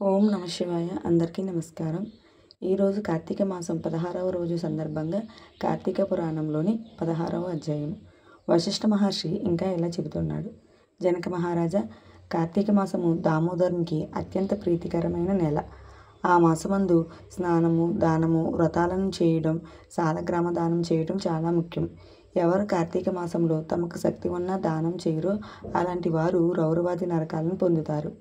ఓం నమ శివాయ. అందరికీ నమస్కారం. ఈరోజు కార్తీక మాసం 16వ రోజు సందర్భంగా కార్తీక పురాణంలోని 16వ అధ్యాయం. వశిష్ఠ మహర్షి ఇంకా ఇలా చెబుతున్నాడు. జనక మహారాజా, కార్తీక మాసము దామోదరునికి అత్యంత ప్రీతికరమైన నెల. ఆ మాసమందు స్నానము, దానము, వ్రతాలను చేయడం, సాలగ్రామ దానం చేయడం చాలా ముఖ్యం. ఎవరు కార్తీక మాసంలో తమకు శక్తి ఉన్న దానం చేయరో అలాంటి వారు రౌరవాది నరకాలను పొందుతారు.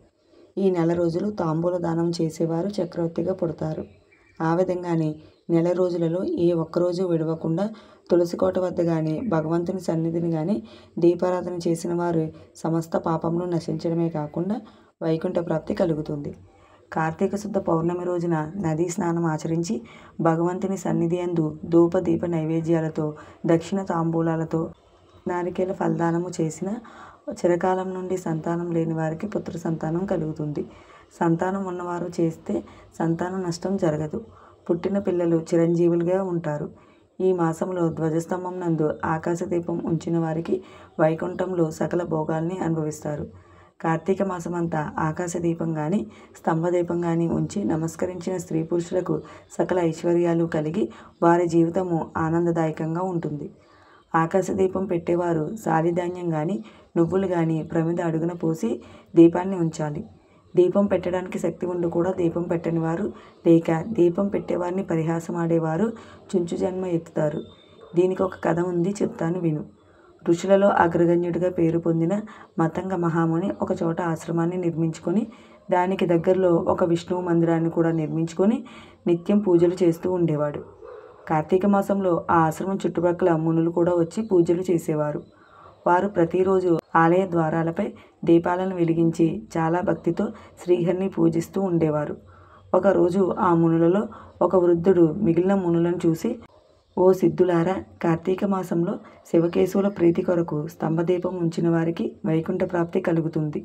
ఈ నెల రోజులు తాంబూల దానం చేసేవారు చక్రవర్తిగా పుడతారు. ఆ విధంగానే నెల రోజులలో ఏ ఒక్కరోజు విడవకుండా తులసికోట వద్ద కానీ భగవంతుని సన్నిధిని కానీ దీపారాధన చేసిన వారు సమస్త పాపములు నశించడమే కాకుండా వైకుంఠ ప్రాప్తి కలుగుతుంది. కార్తీక శుద్ధ పౌర్ణమి రోజున నదీ స్నానం ఆచరించి భగవంతుని సన్నిధి యందు ధూప దీప నైవేద్యాలతో దక్షిణ తాంబూలాలతో నారికేల ఫలదానము చేసిన చిరకాలం నుండి సంతానం లేని వారికి పుత్ర సంతానం కలుగుతుంది. సంతానం ఉన్నవారు చేస్తే సంతాన నష్టం జరగదు. పుట్టిన పిల్లలు చిరంజీవులుగా ఉంటారు. ఈ మాసంలో ధ్వజస్తంభం నందు ఆకాశదీపం ఉంచిన వారికి వైకుంఠంలో సకల భోగాల్ని అనుభవిస్తారు. కార్తీక మాసమంతా ఆకాశదీపం కానీ స్తంభదీపం కానీ ఉంచి నమస్కరించిన స్త్రీ పురుషులకు సకల ఐశ్వర్యాలు కలిగి వారి జీవితము ఆనందదాయకంగా ఉంటుంది. ఆకాశదీపం పెట్టేవారు సాలిధాన్యం కానీ నువ్వులు కానీ ప్రమిద అడుగున పోసి దీపాన్ని ఉంచాలి. దీపం పెట్టడానికి శక్తి ఉండి కూడా దీపం పెట్టని వారు లేక దీపం పెట్టేవారిని పరిహాసం ఆడేవారు చుంచు జన్మ ఎత్తుతారు. దీనికి ఒక కథ ఉంది, చెప్తాను విను. ఋషులలో అగ్రగణ్యుడిగా పేరు పొందిన మతంగ మహాముని ఒక చోట ఆశ్రమాన్ని నిర్మించుకొని దానికి దగ్గరలో ఒక విష్ణువు మందిరాన్ని కూడా నిర్మించుకొని నిత్యం పూజలు చేస్తూ ఉండేవాడు. కార్తీక మాసంలో ఆ ఆశ్రమం చుట్టుపక్కల మునులు కూడా వచ్చి పూజలు చేసేవారు. వారు ప్రతిరోజు ఆలయ ద్వారాలపై దీపాలను వెలిగించి చాలా భక్తితో శ్రీహరిని పూజిస్తూ ఉండేవారు. ఒకరోజు ఆ మునులలో ఒక వృద్ధుడు మిగిలిన మునులను చూసి, ఓ సిద్ధులారా, కార్తీక మాసంలో శివకేశవుల ప్రీతి కొరకు స్తంభదీపం ఉంచిన వారికి వైకుంఠ ప్రాప్తి కలుగుతుంది.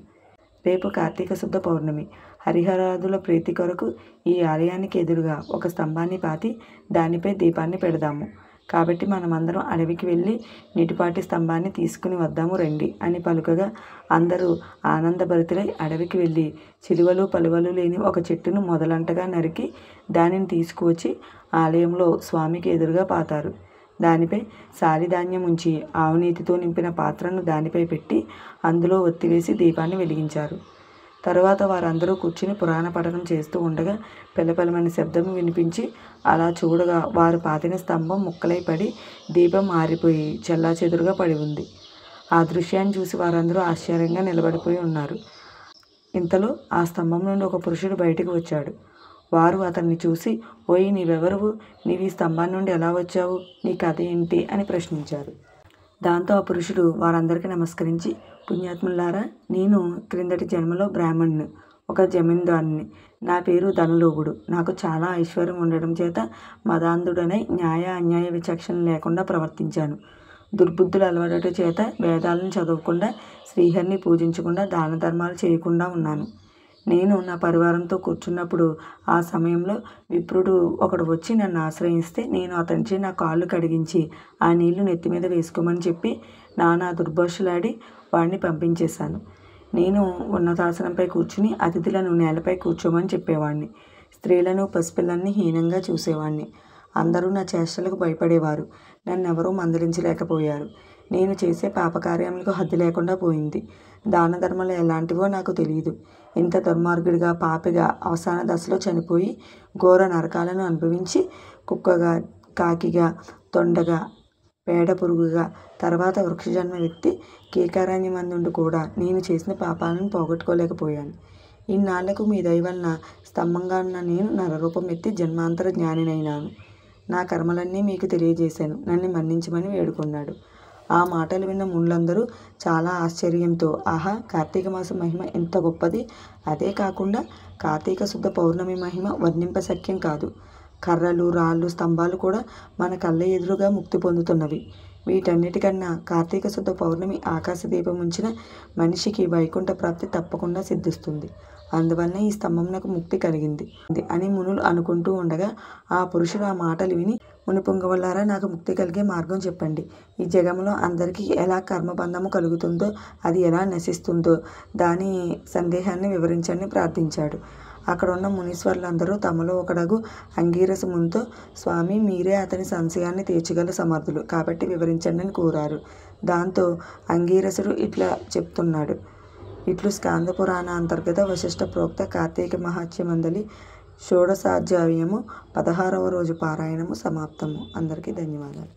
రేపు కార్తీక శుద్ధ పౌర్ణమి. హరిహరాదుల ప్రీతి కొరకు ఈ ఆలయానికి ఎదురుగా ఒక స్తంభాన్ని పాతి దానిపై దీపాన్ని పెడదాము. కాబట్టి మనమందరం అడవికి వెళ్ళి నీటిపాటి స్తంభాన్ని తీసుకుని వద్దాము రండి అని పలుకగా అందరూ ఆనందభరితులై అడవికి వెళ్ళి చిలువలు పలువలు లేని ఒక చెట్టును మొదలంటగా నరికి దానిని తీసుకువచ్చి ఆలయంలో స్వామికి ఎదురుగా పాతారు. దానిపై సాలిధాన్యం ఉంచి ఆవునీతితో నింపిన పాత్రను దానిపై పెట్టి అందులో ఒత్తివేసి దీపాన్ని వెలిగించారు. తరువాత వారందరూ కూర్చుని పురాణ పఠనం చేస్తూ ఉండగా పెలపెలమని శబ్దం వినిపించి అలా చూడగా వారు పాతిన స్తంభం ముక్కలై పడి దీపం ఆరిపోయి చెల్లాచెదురుగా పడి ఉంది. ఆ దృశ్యాన్ని చూసి వారందరూ ఆశ్చర్యంగా నిలబడిపోయి ఉన్నారు. ఇంతలో ఆ స్తంభం నుండి ఒక పురుషుడు బయటకు వచ్చాడు. వారు అతన్ని చూసి, ఓయ్, నీవెవరువు? నీవు ఈ స్తంభం నుండి ఎలా వచ్చావు? నీ కథ ఏంటి అని ప్రశ్నించారు. దాంతో ఆ పురుషుడు వారందరికీ నమస్కరించి, పుణ్యాత్ములారా, నేను క్రిందటి జన్మలో బ్రాహ్మణుని, ఒక జమీందారుని. నా పేరు ధనలోభుడు. నాకు చాలా ఐశ్వర్యం ఉండడం చేత మదాంధుడనై న్యాయ అన్యాయ విచక్షణ లేకుండా ప్రవర్తించాను. దుర్బుద్ధులు అలవాటు చేత వేదాలను చదవకుండా శ్రీహరిని పూజించకుండా దాన ధర్మాలు చేయకుండా ఉన్నాను. నేను నా పరివారంతో కూర్చున్నప్పుడు ఆ సమయంలో విప్రుడు ఒకడు వచ్చి నన్ను ఆశ్రయిస్తే నేను అతనిచే నా కాళ్ళు కడిగించి ఆ నీళ్లు నెత్తి మీద వేసుకోమని చెప్పి నానా దుర్భాషలాడి వాడిని పంపించేశాను. నేను ఉన్నతాసనంపై కూర్చుని అతిథులను నేలపై కూర్చోమని చెప్పేవాడిని. స్త్రీలను పసిపిల్లల్ని హీనంగా చూసేవాడిని. అందరూ నా చేష్టలకు భయపడేవారు. నన్నెవరూ మందలించలేకపోయారు. నేను చేసే పాపకార్యములకు హద్దు లేకుండా పోయింది. దాన ధర్మాలు ఎలాంటివో నాకు తెలియదు. ఇంత దుర్మార్గుడిగా పాపిగా అవసాన దశలో చనిపోయి ఘోర నరకాలను అనుభవించి కుక్కగా, కాకిగా, తొండగా, పేడ పురుగుగా, తర్వాత వృక్షజన్మ ఎత్తి కీకారణ్యమందుండి కూడా నేను చేసిన పాపాలను పోగొట్టుకోలేకపోయాను. ఇన్నాళ్లకు మీ దయ వలన స్తంభంగా ఉన్న నేను నరరూపం ఎత్తి జన్మాంతర జ్ఞానినైనాను. నా కర్మలన్నీ మీకు తెలియజేశాను. నన్ను మన్నించమని వేడుకున్నాడు. ఆ మాటలు విన్న మునులందరూ చాలా ఆశ్చర్యంతో, ఆహా, కార్తీక మాసం మహిమ ఎంత గొప్పది! అదే కాకుండా కార్తీక శుద్ధ పౌర్ణమి మహిమ వర్ణింపశక్యం కాదు. కర్రలు, రాళ్ళు, స్తంభాలు కూడా మన కళ్ళ ఎదురుగా ముక్తి పొందుతున్నవి. వీటన్నిటికన్నా కార్తీక శుద్ధ పౌర్ణమి ఆకాశదీపం ఉంచిన మనిషికి వైకుంఠ ప్రాప్తి తప్పకుండా సిద్ధిస్తుంది. అందువలన ఈ స్తంభంనకు ముక్తి కలిగింది అని మునులు అనుకుంటూ ఉండగా ఆ పురుషుడు ఆ మాటలు విని, మునిపుంగవులారా, నాకు ముక్తి కలిగే మార్గం చెప్పండి. ఈ జగంలో అందరికీ ఎలా కర్మబంధము కలుగుతుందో, అది ఎలా నశిస్తుందో దాని సందేహాన్ని వివరించండి ప్రార్థించాడు. అక్కడ ఉన్న మునీశ్వర్లందరూ తమలో ఒకడగు అంగీరసమునితో, స్వామి మీరే అతని సంశయాన్ని తీర్చగల సమర్థులు కాబట్టి వివరించండి అని కోరారు. దాంతో అంగీరసుడు ఇట్లా చెప్తున్నాడు. ఇట్లు స్కాంద పురాణ అంతర్గత వశిష్ఠ ప్రోక్త కార్తీక మహాత్మ్యమందలి షోడశాధ్యాయము 16వ రోజు పారాయణము సమాప్తము. అందరికీ ధన్యవాదాలు.